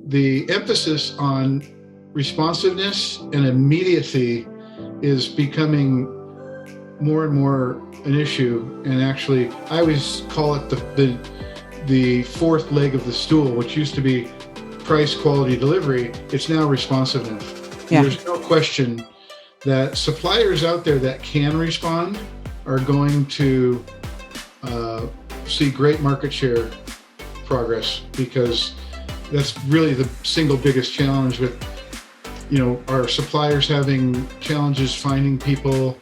the emphasis on responsiveness and immediacy is becoming more and more an issue. And actually, I always call it the fourth leg of the stool, which used to be price, quality, delivery. It's now responsiveness. Yeah. There's no question that suppliers out there that can respond are going to see great market share progress, because that's really the single biggest challenge with, our suppliers having challenges finding people,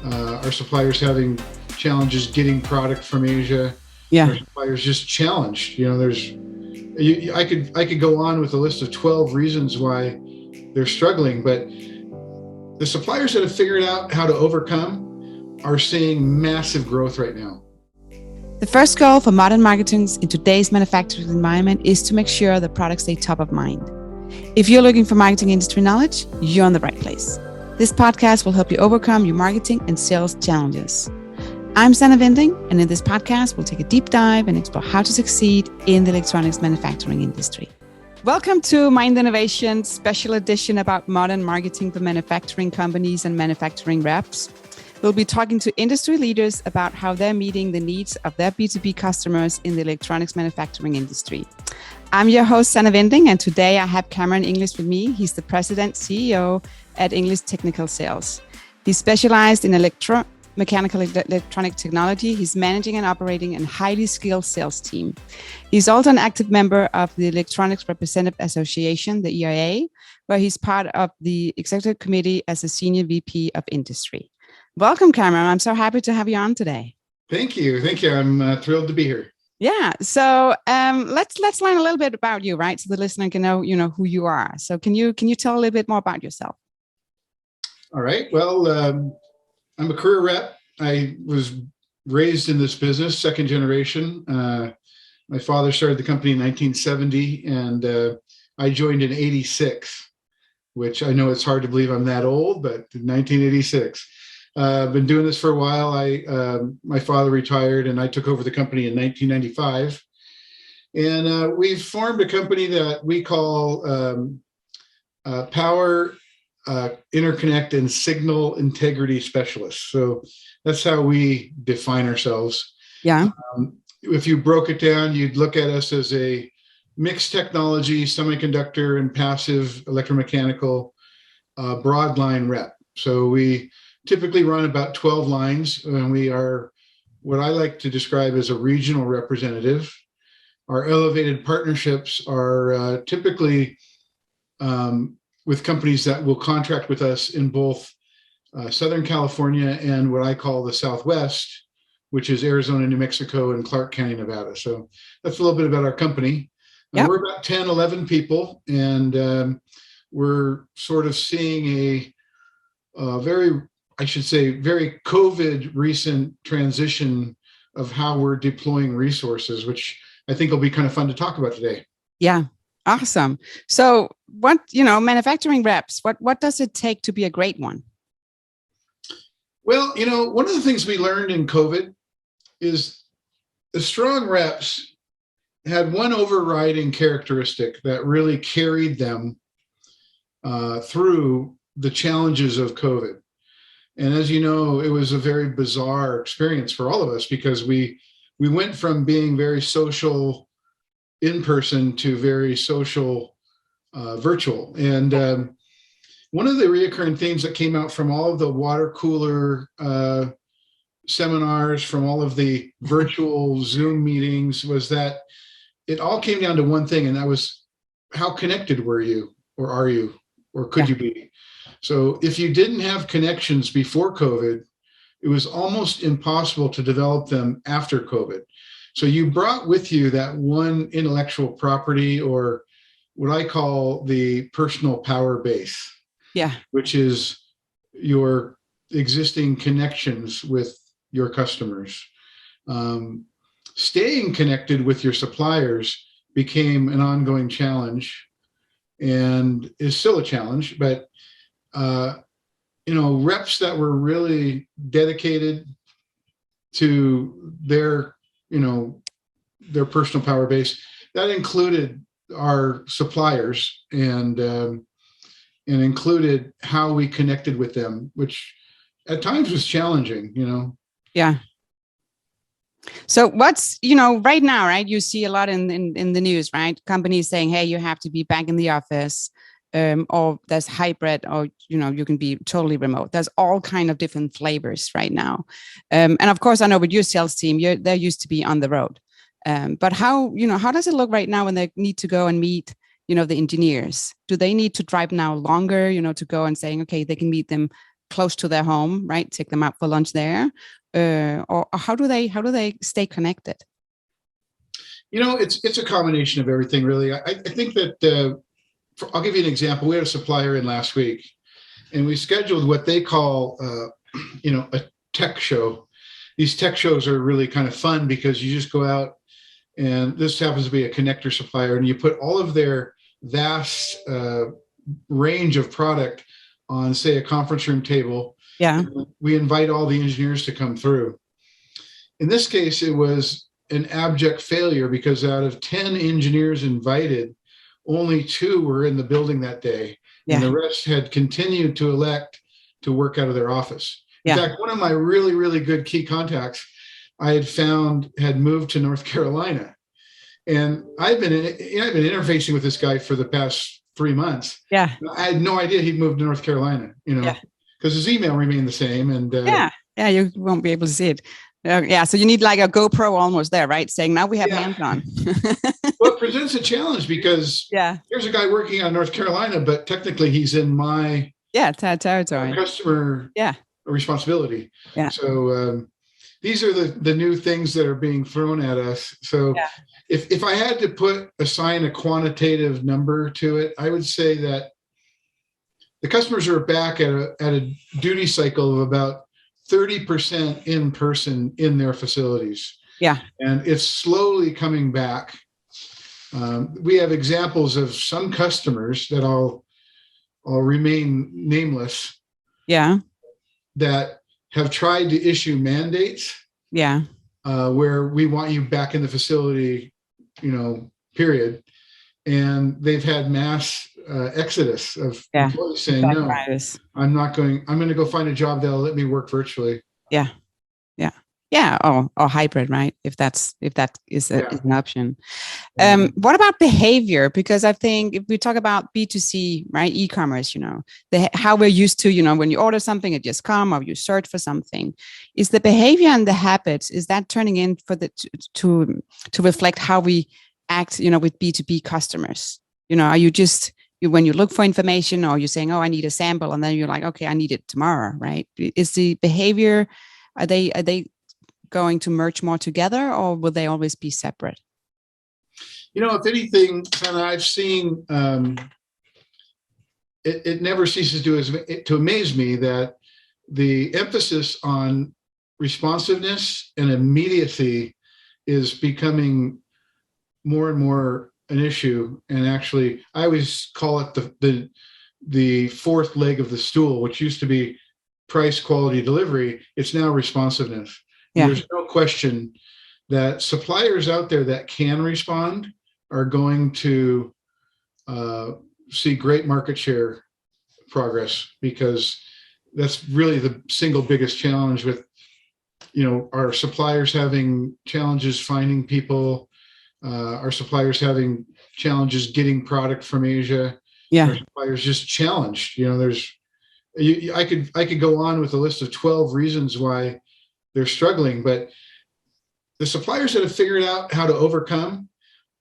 our suppliers having challenges getting product from Asia. Yeah. Our suppliers just challenged. I could go on with a list of 12 reasons why they're struggling, but the suppliers that have figured out how to overcome are seeing massive growth right now. The first goal for modern marketers in today's manufacturing environment is to make sure the products stay top of mind. If you're looking for marketing industry knowledge, you're in the right place. This podcast will help you overcome your marketing and sales challenges. I'm Sannah Vinding, and in this podcast, we'll take a deep dive and explore how to succeed in the electronics manufacturing industry. Welcome to Mind Innovation special edition about modern marketing for manufacturing companies and manufacturing reps. We'll be talking to industry leaders about how they're meeting the needs of their B2B customers in the electronics manufacturing industry. I'm your host, Sannah Vinding, and today I have Cameron English with me. He's the President CEO at English Technical Sales. He's specialized in mechanical electronic technology. He's managing and operating a highly skilled sales team. He's also an active member of the Electronics Representative Association, the ERA, where he's part of the executive committee as a senior VP of industry. Welcome, Cameron. I'm so happy to have you on today. Thank you. I'm thrilled to be here. Yeah. So let's learn a little bit about you, right? So the listener can know, who you are. So can you tell a little bit more about yourself? All right. Well, I'm a career rep. I was raised in this business, second generation. My father started the company in 1970, and I joined in 86, which I know it's hard to believe I'm that old, but in 1986. I've been doing this for a while. My father retired, and I took over the company in 1995. And we've formed a company that we call Power Interconnect and Signal Integrity Specialists. So that's how we define ourselves. Yeah. If you broke it down, you'd look at us as a mixed technology, semiconductor and passive electromechanical broadline rep. So we typically run about 12 lines, and we are what I like to describe as a regional representative. Our elevated partnerships are typically with companies that will contract with us in both Southern California and what I call the Southwest, which is Arizona, New Mexico, and Clark County, Nevada. So that's a little bit about our company. Yep. We're about 10, 11 people, and we're sort of seeing a very COVID recent transition of how we're deploying resources, which I think will be kind of fun to talk about today. Yeah. Awesome. So what, manufacturing reps, what does it take to be a great one? Well, one of the things we learned in COVID is the strong reps had one overriding characteristic that really carried them through the challenges of COVID. And as you know, it was a very bizarre experience for all of us, because we went from being very social in person to very social virtual. And one of the reoccurring themes that came out from all of the water cooler seminars, from all of the virtual Zoom meetings, was that it all came down to one thing, and that was, how connected were you, or are you, or could you be? So if you didn't have connections before COVID, it was almost impossible to develop them after COVID. So you brought with you that one intellectual property, or what I call the personal power base, which is your existing connections with your customers. Staying connected with your suppliers became an ongoing challenge, and is still a challenge, but reps that were really dedicated to their personal power base, that included our suppliers and included how we connected with them, which at times was challenging, Yeah. So what's, right now, right? You see a lot in the news, right? Companies saying, hey, you have to be back in the office, or there's hybrid, or, you can be totally remote. There's all kind of different flavors right now. And of course, I know with your sales team, they're used to be on the road. But how does it look right now when they need to go and meet, the engineers? Do they need to drive now longer, to go and saying, okay, they can meet them close to their home, right? Take them out for lunch there. Or how do they stay connected? It's a combination of everything, really. I think that I'll give you an example. We had a supplier in last week, and we scheduled what they call, a tech show. These tech shows are really kind of fun because you just go out, and this happens to be a connector supplier, and you put all of their vast range of product on, say, a conference room table. Yeah. We invite all the engineers to come through. In this case, it was an abject failure because out of 10 engineers invited, only 2 were in the building that day. Yeah. And the rest had continued to elect to work out of their office. In fact, one of my really, really good key contacts I had found had moved to North Carolina. And I've been interfacing with this guy for the past 3 months. Yeah. I had no idea he'd moved to North Carolina, because his email remained the same. And you won't be able to see it. So you need like a GoPro almost there, right? Saying now we have hands on. Well, it presents a challenge because here's a guy working on North Carolina, but technically he's in my territory, customer responsibility. Yeah. So these are the new things that are being thrown at us. So if I had to assign a quantitative number to it, I would say that the customers are back at a duty cycle of about 30% in person in their facilities. Yeah. And it's slowly coming back. We have examples of some customers that I'll remain nameless. Yeah. That have tried to issue mandates. Yeah. Where we want you back in the facility, period. And they've had mass exodus of employees saying, no, I'm not going, I'm going to go find a job that'll let me work virtually. Yeah. Or hybrid, right? If that is an option. What about behavior? Because I think if we talk about B2C, right, e-commerce, how we're used to, when you order something, it just comes, or you search for something. Is the behavior and the habits, is that turning in for to reflect how we act, with B2B customers? Are you just when you look for information, or you're saying, oh, I need a sample, and then you're like, okay, I need it tomorrow, right? Is the behavior, are they going to merge more together, or will they always be separate? If anything, Sannah, I've seen it never ceases to amaze me that the emphasis on responsiveness and immediacy is becoming more and more an issue. And actually, I always call it the fourth leg of the stool, which used to be price, quality, delivery. It's now responsiveness. Yeah. There's no question that suppliers out there that can respond are going to see great market share progress, because that's really the single biggest challenge with, our suppliers having challenges finding people, our suppliers having challenges getting product from Asia. Yeah. Our suppliers just challenged. I could go on with a list of 12 reasons why they're struggling, but the suppliers that have figured out how to overcome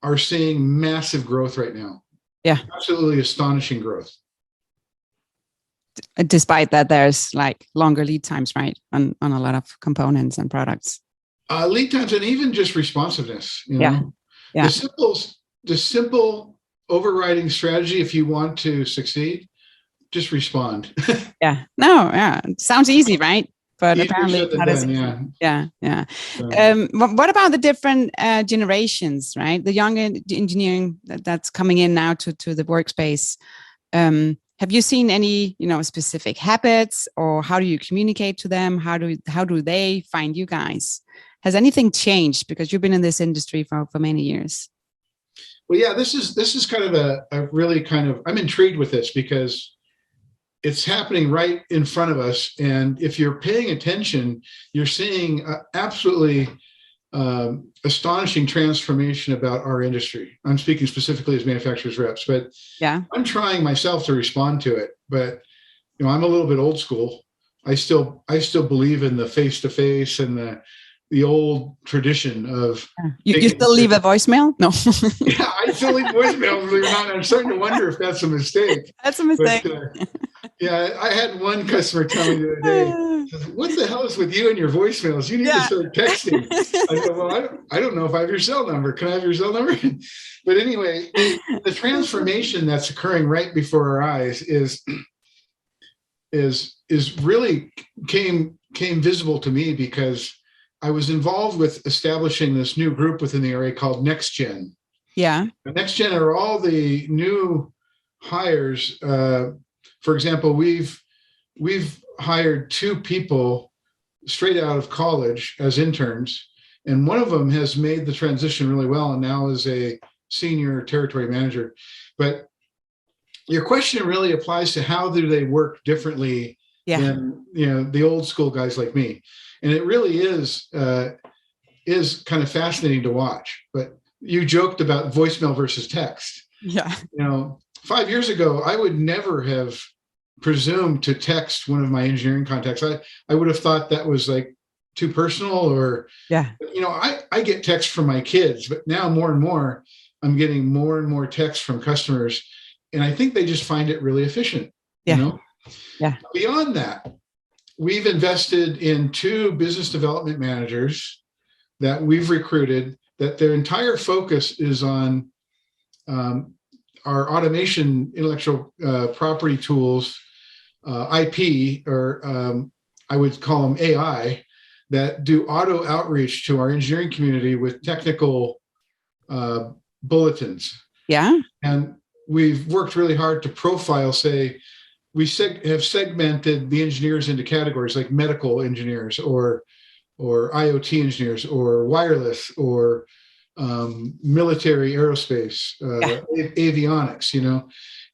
are seeing massive growth right now. Yeah. Absolutely astonishing growth. Despite that, there's like longer lead times, right? On a lot of components and products. Lead times, and even just responsiveness. Yeah. The simple overriding strategy, if you want to succeed, just respond. Yeah. No. Yeah. It sounds easy, right? But apparently it's not as easy. Yeah. What about the different generations, right? The young engineering that's coming in now to the workspace. Have you seen any, specific habits, or how do you communicate to them? How do they find you guys? Has anything changed, because you've been in this industry for many years? Well, yeah, this is kind of a really kind of, I'm intrigued with this because it's happening right in front of us. And if you're paying attention, you're seeing absolutely astonishing transformation about our industry. I'm speaking specifically as manufacturers reps, but Yeah. I'm trying myself to respond to it. But I'm a little bit old school. I still believe in the face to face and the old tradition of You still leave a voicemail? No. yeah, I still leave voicemails, believe it or not. I'm starting to wonder if that's a mistake. That's a mistake. But, yeah, I had one customer tell me the other day, says, "What the hell is with you and your voicemails? You need to start texting." I said, "Well, I don't know if I have your cell number. Can I have your cell number?" But anyway, the transformation that's occurring right before our eyes is really came visible to me because I was involved with establishing this new group within the area called Next Gen. Yeah. The Next Gen are all the new hires. For example, we've hired 2 people straight out of college as interns, and one of them has made the transition really well and now is a senior territory manager. But your question really applies to how do they work differently than the old school guys like me, and it really is kind of fascinating to watch. But you joked about voicemail versus text. Yeah. 5 years ago, I would never have presumed to text one of my engineering contacts. I would have thought that was like too personal, or I get texts from my kids, but now more and more I'm getting more and more texts from customers, and I think they just find it really efficient. Beyond that, we've invested in 2 business development managers that we've recruited, that their entire focus is on our automation intellectual property tools, IP, or I would call them AI, that do auto outreach to our engineering community with technical bulletins. Yeah. And we've worked really hard to profile, say, we have segmented the engineers into categories like medical engineers or IoT engineers or wireless or military aerospace, avionics,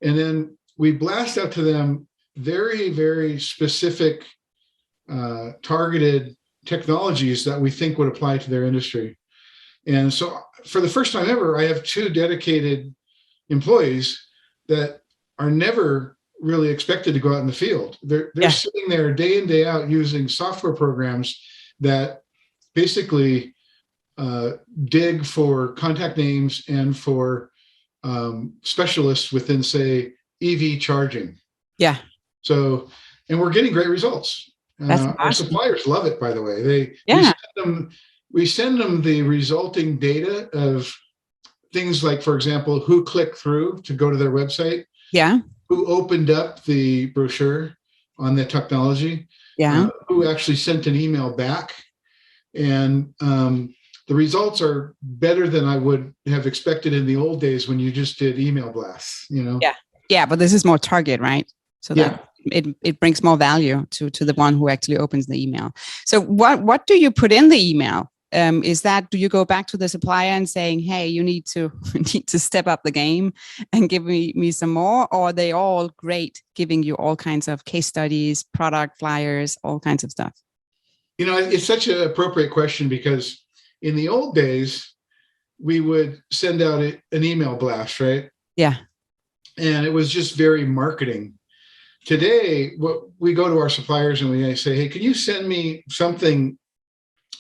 and then we blast out to them very, very specific targeted technologies that we think would apply to their industry. And so for the first time ever, I have 2 dedicated employees that are never really expected to go out in the field. They're sitting there day in, day out using software programs that basically dig for contact names and for specialists within, say, EV charging. Yeah. So, and we're getting great results. Awesome. Our suppliers love it, by the way. We send them the resulting data of things like, for example, who clicked through to go to their website. Yeah. Who opened up the brochure on the technology. Yeah. Who actually sent an email back. And the results are better than I would have expected in the old days when you just did email blasts, Yeah, but this is more target, right? So that it brings more value to the one who actually opens the email. So what do you put in the email? Do you go back to the supplier and saying, hey, you need to step up the game and give me some more? Or are they all great, giving you all kinds of case studies, product flyers, all kinds of stuff? It's such an appropriate question because in the old days, we would send out an email blast, right? Yeah. And it was just very marketing. Today, we go to our suppliers and we say, hey, can you send me something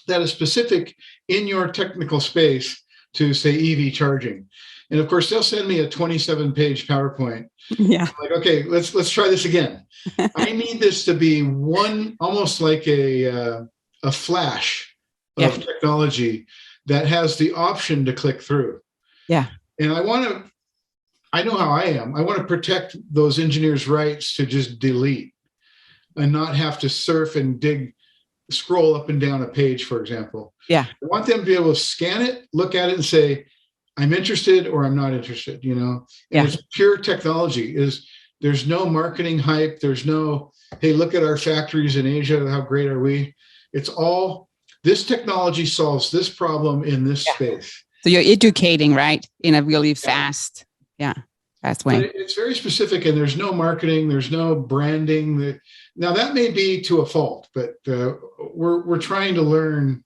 that is specific in your technical space to, say, EV charging? And of course, they'll send me a 27-page PowerPoint. Yeah. I'm like, okay, let's try this again. I need this to be almost like a flash of technology that has the option to click through. Yeah. And I know how I am. I want to protect those engineers' rights to just delete and not have to surf and scroll up and down a page, for example. Yeah. I want them to be able to scan it, look at it and say, I'm interested or I'm not interested, And it's pure technology. There's no marketing hype. There's no, hey, look at our factories in Asia. How great are we? It's all, this technology solves this problem in this space. So you're educating, right, in a really fast way. But it's very specific, and there's no marketing, there's no branding. Now that may be to a fault, but we're trying to learn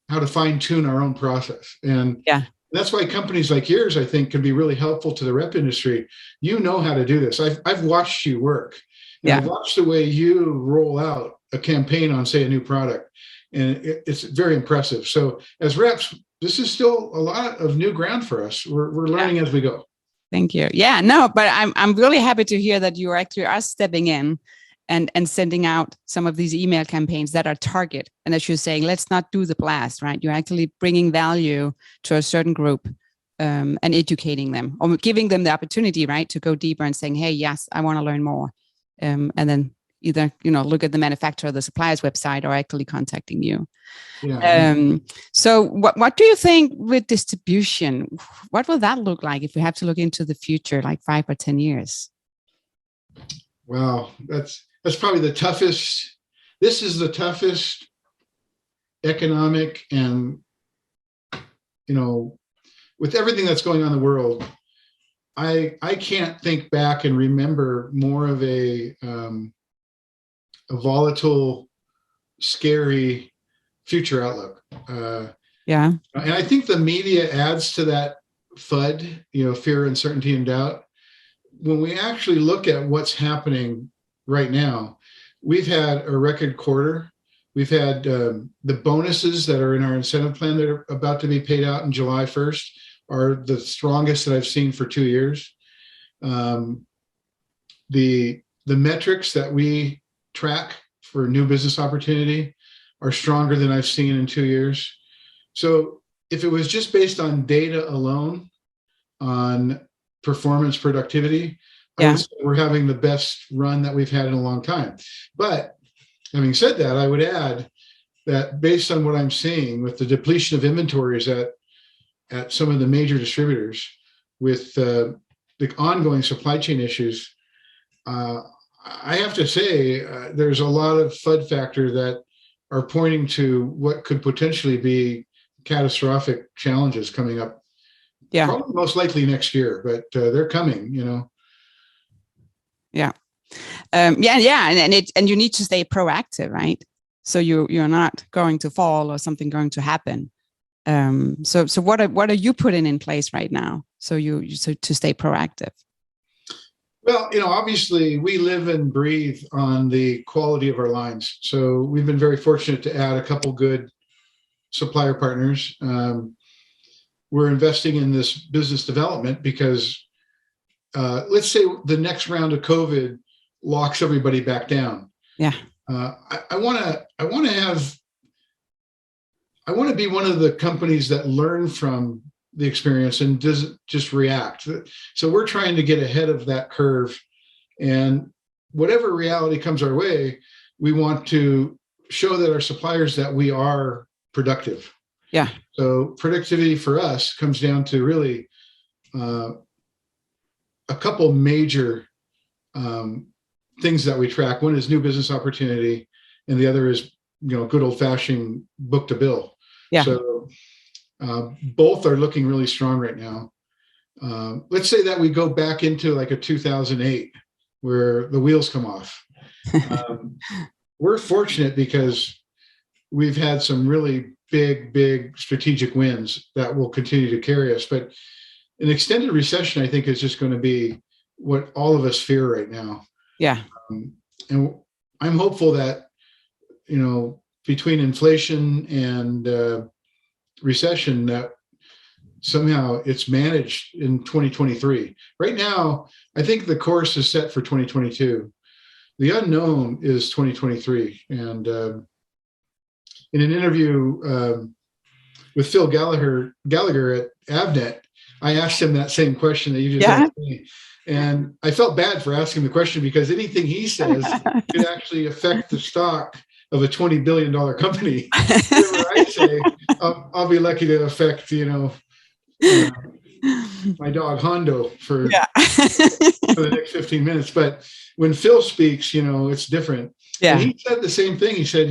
how to fine tune our own process, and that's why companies like yours, I think, can be really helpful to the rep industry. You know how to do this. I've watched you work, and I've watched the way you roll out a campaign on, say, a new product, and it's very impressive. So as reps, this is still a lot of new ground for us. We're learning as we go. Thank you. Yeah, no, but I'm really happy to hear that you actually are stepping in and sending out some of these email campaigns that are target. And as you're saying, let's not do the blast, right? You're actually bringing value to a certain group and educating them, or giving them the opportunity, right, to go deeper and saying, hey, yes, I want to learn more. And then either, look at the manufacturer or the supplier's website, or actually contacting you. Yeah. So what do you think with distribution? What will that look like if we have to look into the future, like 5 or 10 years? Wow, that's probably the toughest. This is the toughest economic and, with everything that's going on in the world, I can't think back and remember more of a volatile, scary future outlook. And I think the media adds to that FUD, fear, uncertainty, and doubt. When we actually look at what's happening right now, we've had a record quarter. We've had the bonuses that are in our incentive plan that are about to be paid out in July 1st are the strongest that I've seen for 2 years. The metrics that we track for new business opportunity are stronger than I've seen in 2 years. So if it was just based on data alone, on performance productivity, I would say we're having the best run that we've had in a long time. But having said that, I would add that based on what I'm seeing with the depletion of inventories at some of the major distributors, with the ongoing supply chain issues, I have to say there's a lot of FUD factor that are pointing to what could potentially be catastrophic challenges coming up. Yeah, probably most likely next year, but they're coming. Yeah, and you need to stay proactive, right? So you're not going to fall or something going to happen. So what are you putting in place right now? So to stay proactive. Well, obviously we live and breathe on the quality of our lines. So we've been very fortunate to add a couple good supplier partners. We're investing in this business development because let's say the next round of COVID locks everybody back down. Yeah. I want to be one of the companies that learn from the experience and doesn't just react. So we're trying to get ahead of that curve, and whatever reality comes our way, we want to show that our suppliers that we are productive. Yeah. So productivity for us comes down to really a couple major things that we track. One is new business opportunity, and the other is good old fashioned book to bill. Yeah. So both are looking really strong right now. Let's say that we go back into like a 2008 where the wheels come off. We're fortunate because we've had some really big strategic wins that will continue to carry us. But an extended recession, I think, is just going to be what all of us fear right now. Yeah. And I'm hopeful that, between inflation and recession, that somehow it's managed in 2023. Right now, I think the course is set for 2022. The unknown is 2023. And in an interview with Phil Gallagher at Avnet, I asked him that same question that you just asked me. And I felt bad for asking the question because anything he says could actually affect the stock of a $20 billion company. Whatever I say, I'll be lucky to affect, my dog Hondo for the next 15 minutes. But when Phil speaks, it's different. Yeah. And he said the same thing. He said,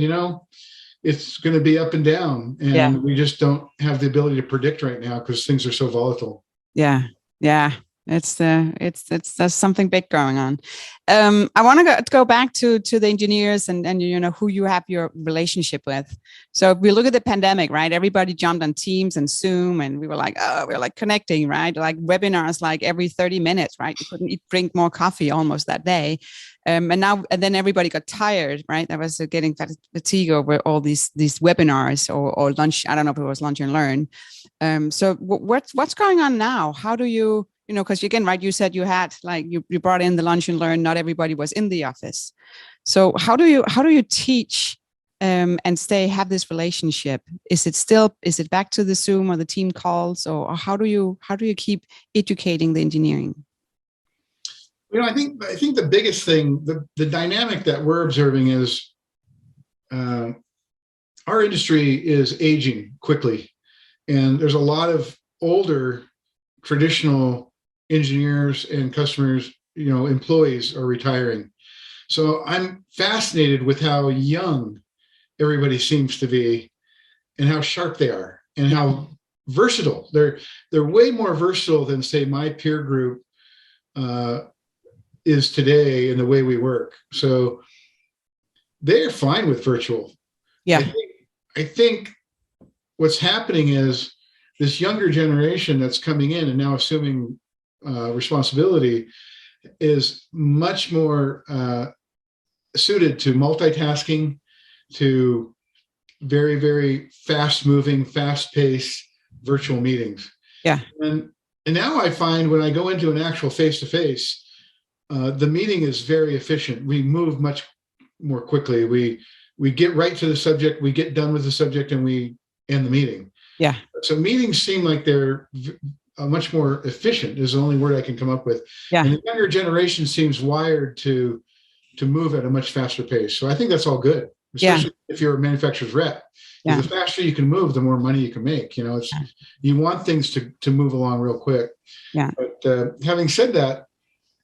it's going to be up and down, Yeah. and we just don't have the ability to predict right now because things are so volatile. Yeah. Yeah. It's there's something big going on. I want to go back to the engineers and you know who you have your relationship with. So if we look at the pandemic, right? Everybody jumped on Teams and Zoom, and we were like, oh, we're like connecting, right? Like webinars, like every 30 minutes, right? You couldn't drink more coffee almost that day. And then everybody got tired, right? That was getting fatigue over all these webinars or lunch. I don't know if it was lunch and learn. So what's going on now? How do you know, because again, right, you said you had like you brought in the lunch and learn. Not everybody was in the office. So how do you teach and have this relationship? Is it back to the Zoom or the team calls, or how do you keep educating the engineering? I think the biggest thing, the dynamic that we're observing is our industry is aging quickly, and there's a lot of older traditional engineers and customers, employees are retiring. So I'm fascinated with how young everybody seems to be and how sharp they are and how versatile. They're way more versatile than, say, my peer group is today in the way we work. So they're fine with virtual. Yeah. I think what's happening is this younger generation that's coming in and now assuming responsibility is much more suited to multitasking, to very, very fast moving, fast paced virtual meetings. Yeah. And now I find when I go into an actual face to face, the meeting is very efficient. We move much more quickly. We get right to the subject, we get done with the subject, and we end the meeting. Yeah. So meetings seem like they're much more efficient is the only word I can come up with. Yeah. And the younger generation seems wired to move at a much faster pace. So I think that's all good, especially if you're a manufacturer's rep. Yeah. The faster you can move, the more money you can make. You want things to move along real quick. Yeah. But having said that,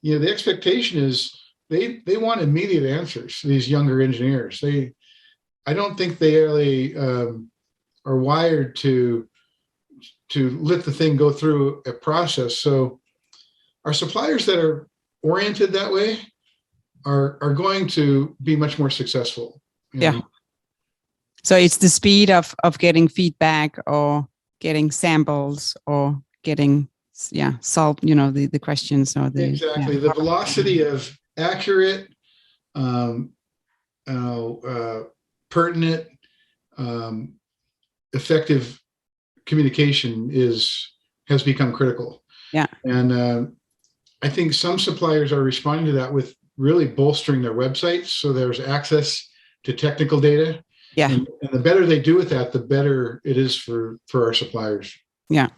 the expectation is they want immediate answers. These younger engineers, I don't think they really are wired to let the thing go through a process. So our suppliers that are oriented that way are going to be much more successful. Yeah. So it's the speed of getting feedback or getting samples or getting solve the questions or the exactly the velocity of accurate, pertinent, effective communication has become critical. Yeah. And I think some suppliers are responding to that with really bolstering their websites so there's access to technical data. Yeah. And the better they do with that, the better it is for our suppliers. Yeah.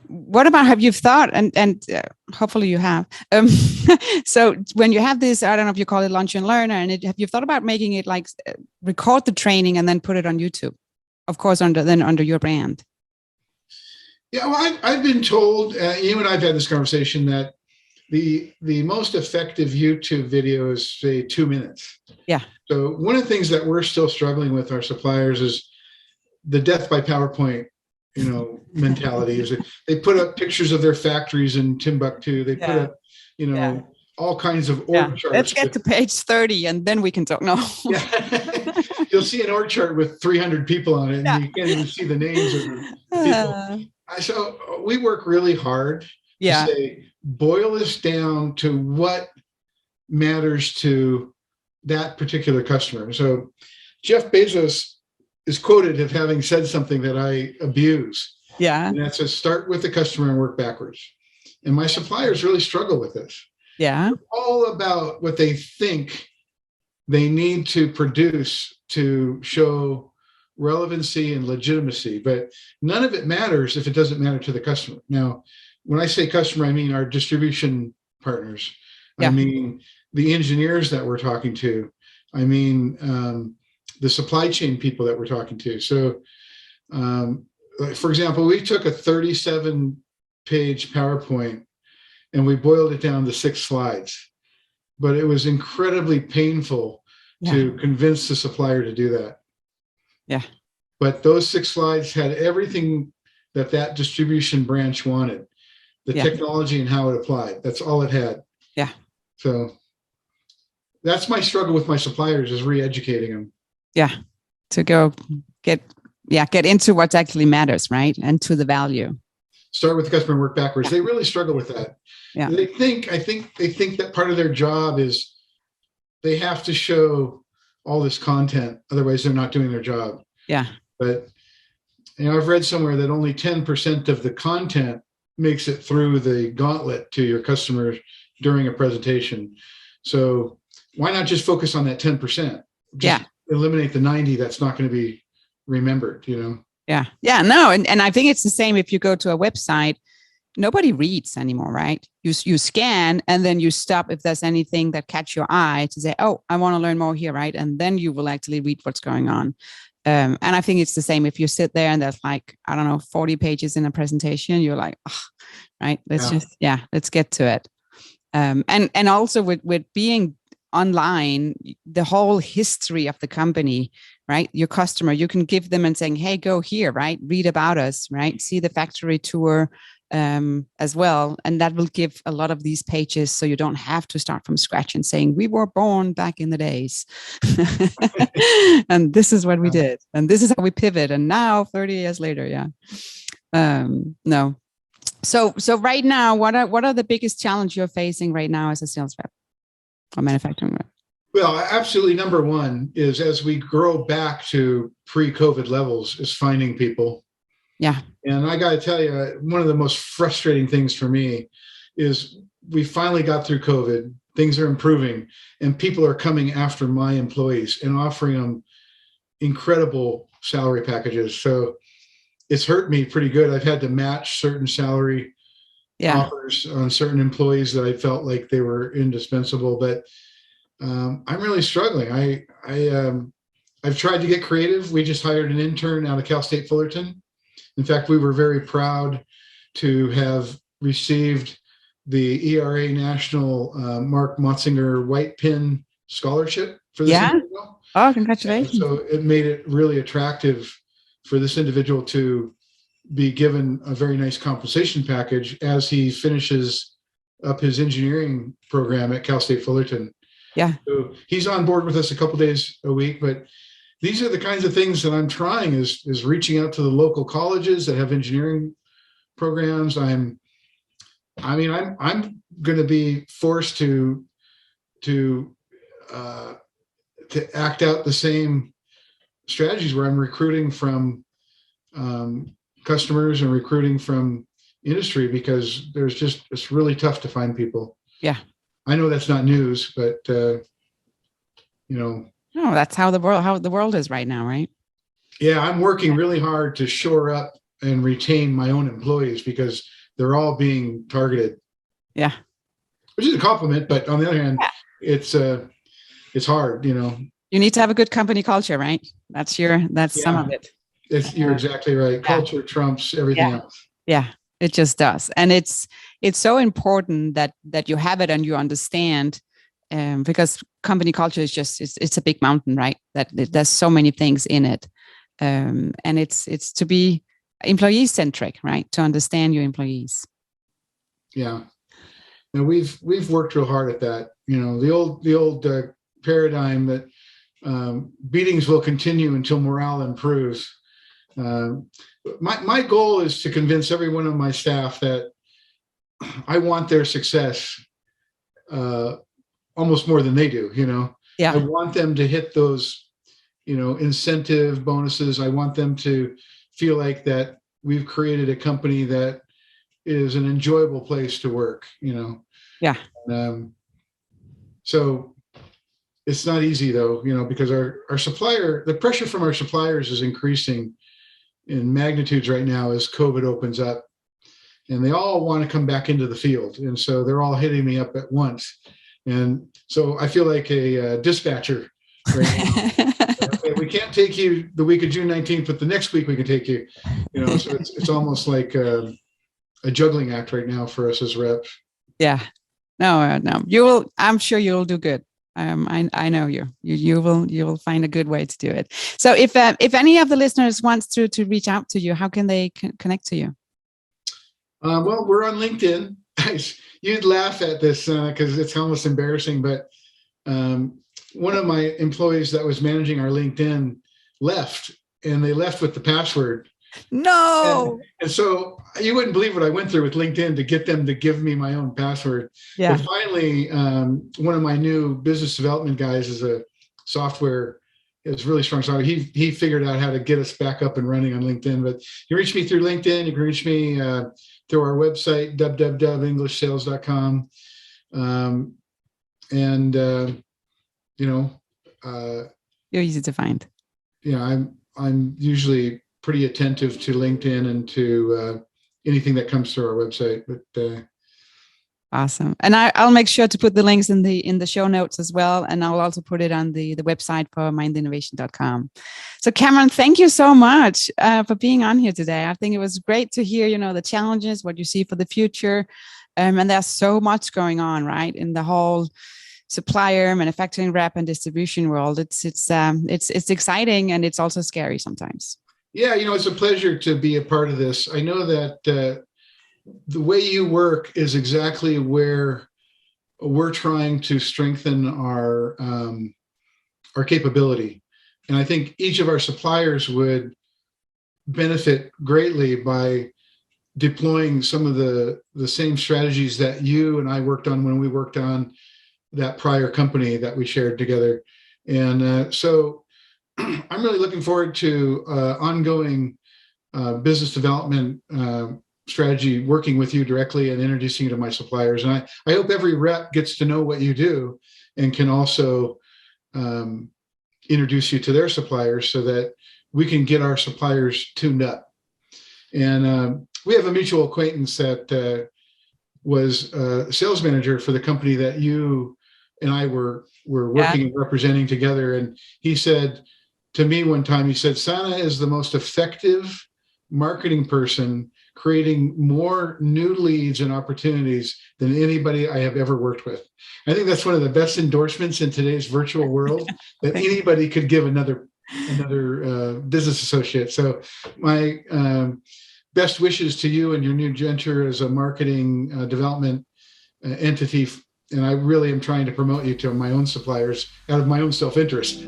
What about, have you thought, and hopefully you have, so when you have this, I don't know if you call it lunch and learn, and have you thought about making it like record the training and then put it on YouTube? Of course, under your brand. Yeah, well, I've been told, you and I've had this conversation, that the most effective YouTube video is, say, 2 minutes. Yeah. So one of the things that we're still struggling with our suppliers is the death by PowerPoint, mentality. Is they put up pictures of their factories in Timbuktu. They put up, all kinds of org charts. Let's get to page 30 and then we can talk. No. Yeah. You'll see an org chart with 300 people on it, and you can't even see the names of the people. So we work really hard to say, boil this down to what matters to that particular customer. So Jeff Bezos is quoted as having said something that I abuse. Yeah. And that says, start with the customer and work backwards. And my suppliers really struggle with this. Yeah. They're all about what they think they need to produce to show relevancy and legitimacy, but none of it matters if it doesn't matter to the customer. Now, when I say customer, I mean our distribution partners. Yeah. I mean the engineers that we're talking to. I mean the supply chain people that we're talking to. So, for example, we took a 37-page PowerPoint and we boiled it down to 6 slides, but it was incredibly painful to convince the supplier to do that. Yeah. But those 6 slides had everything that distribution branch wanted, the technology and how it applied. That's all it had. Yeah. So that's my struggle with my suppliers, is re-educating them. Yeah. To go get into what actually matters, right? And to the value. Start with the customer and work backwards. They really struggle with that. Yeah. I think that part of their job is they have to show all this content. Otherwise, they're not doing their job. Yeah. But, I've read somewhere that only 10% of the content makes it through the gauntlet to your customers during a presentation. So why not just focus on that 10%? Just eliminate the 90 that's not going to be remembered, Yeah. Yeah. No. And I think it's the same if you go to a website. Nobody reads anymore, right? You scan and then you stop if there's anything that catch your eye to say, oh, I want to learn more here, right? And then you will actually read what's going on. And I think it's the same if you sit there and there's 40 pages in a presentation, you're like, oh, right, let's get to it. And also with being online, the whole history of the company, right? Your customer, you can give them and saying, hey, go here, right? Read about us, right? See the factory tour as well. And that will give a lot of these pages. So you don't have to start from scratch and saying, we were born back in the days. And this is what we did. And this is how we pivot. And now 30 years later. Yeah. No. So right now, what are the biggest challenge you're facing right now as a sales rep or manufacturing rep? Well, absolutely. Number one is, as we grow back to pre-COVID levels, is finding people. Yeah. And I got to tell you, one of the most frustrating things for me is we finally got through COVID. Things are improving and people are coming after my employees and offering them incredible salary packages. So it's hurt me pretty good. I've had to match certain salary offers on certain employees that I felt like they were indispensable, but I'm really struggling. I've tried to get creative. We just hired an intern out of Cal State Fullerton. In fact, we were very proud to have received the ERA National Mark Motzinger White Pin Scholarship for this individual. Oh, congratulations. And so it made it really attractive for this individual to be given a very nice compensation package as he finishes up his engineering program at Cal State Fullerton. Yeah. So he's on board with us a couple days a week, but these are the kinds of things that I'm trying is reaching out to the local colleges that have engineering programs. I'm going to be forced to act out the same strategies where I'm recruiting from customers and recruiting from industry, because it's really tough to find people. Yeah. I know that's not news, but no, that's how the world is right now, right? Yeah, I'm working really hard to shore up and retain my own employees because they're all being targeted. Yeah. Which is a compliment, but on the other hand, it's hard, You need to have a good company culture, right? That's some of it. You're exactly right. Culture trumps everything else. Yeah, it just does. And it's so important that you have it and you understand, because company culture is it's a big mountain, right? That there's so many things in it. And it's to be employee centric, right? To understand your employees. Yeah. Now we've worked real hard at that. The old paradigm that beatings will continue until morale improves. My goal is to convince every one of my staff that I want their success almost more than they do. Yeah. I want them to hit those, incentive bonuses. I want them to feel like that we've created a company that is an enjoyable place to work. Yeah. So it's not easy though, because the pressure from our suppliers is increasing in magnitudes right now as COVID opens up, and they all want to come back into the field. And so they're all hitting me up at once. And so I feel like a dispatcher right now. Okay, we can't take you the week of June 19th, but the next week we can take you, so it's almost like a juggling act right now for us as reps. Yeah. No. I'm sure you'll do good. I know you will find a good way to do it. So if any of the listeners wants to reach out to you, how can they connect to you? Well, we're on LinkedIn. You'd laugh at this because it's almost embarrassing, but one of my employees that was managing our LinkedIn left, and they left with the password. No. And so you wouldn't believe what I went through with LinkedIn to get them to give me my own password. Yeah. But finally, one of my new business development guys is a software, is really strong. So he figured out how to get us back up and running on LinkedIn. But you can reach me through LinkedIn. You can reach me through our website, www.englishsales.com. You're easy to find. Yeah, I'm usually pretty attentive to LinkedIn and to anything that comes through our website. But awesome, and I'll make sure to put the links in the show notes as well, and I'll also put it on the website for mindinnovation.com. So Cameron, thank you so much for being on here today. I think it was great to hear the challenges, what you see for the future, and there's so much going on, right, in the whole supplier, manufacturing, rep, and distribution world. It's exciting, and it's also scary sometimes. Yeah, it's a pleasure to be a part of this. I know that the way you work is exactly where we're trying to strengthen our capability. And I think each of our suppliers would benefit greatly by deploying some of the same strategies that you and I worked on when we worked on that prior company that we shared together. And so I'm really looking forward to ongoing business development strategy, working with you directly and introducing you to my suppliers. And I hope every rep gets to know what you do and can also introduce you to their suppliers so that we can get our suppliers tuned up. And we have a mutual acquaintance that was a sales manager for the company that you and I were working and representing together. And he said to me one time, he said, Sannah is the most effective marketing person, creating more new leads and opportunities than anybody I have ever worked with. I think that's one of the best endorsements in today's virtual world that anybody could give another business associate. So my best wishes to you and your new venture as a marketing development entity. And I really am trying to promote you to my own suppliers out of my own self-interest.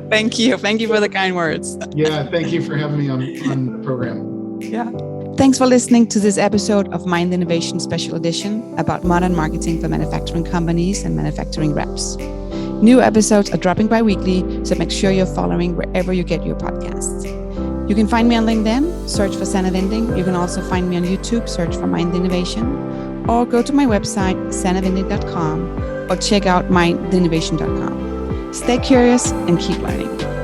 Thank you. Thank you for the kind words. Yeah, thank you for having me on the program. Yeah. Thanks for listening to this episode of Mind Innovation Special Edition about modern marketing for manufacturing companies and manufacturing reps. New episodes are dropping bi-weekly, so make sure you're following wherever you get your podcasts. You can find me on LinkedIn, search for Sannah Vinding. You can also find me on YouTube, search for Mind Innovation, or go to my website, sannahvinding.com, or check out mindinnovation.com. Stay curious and keep learning.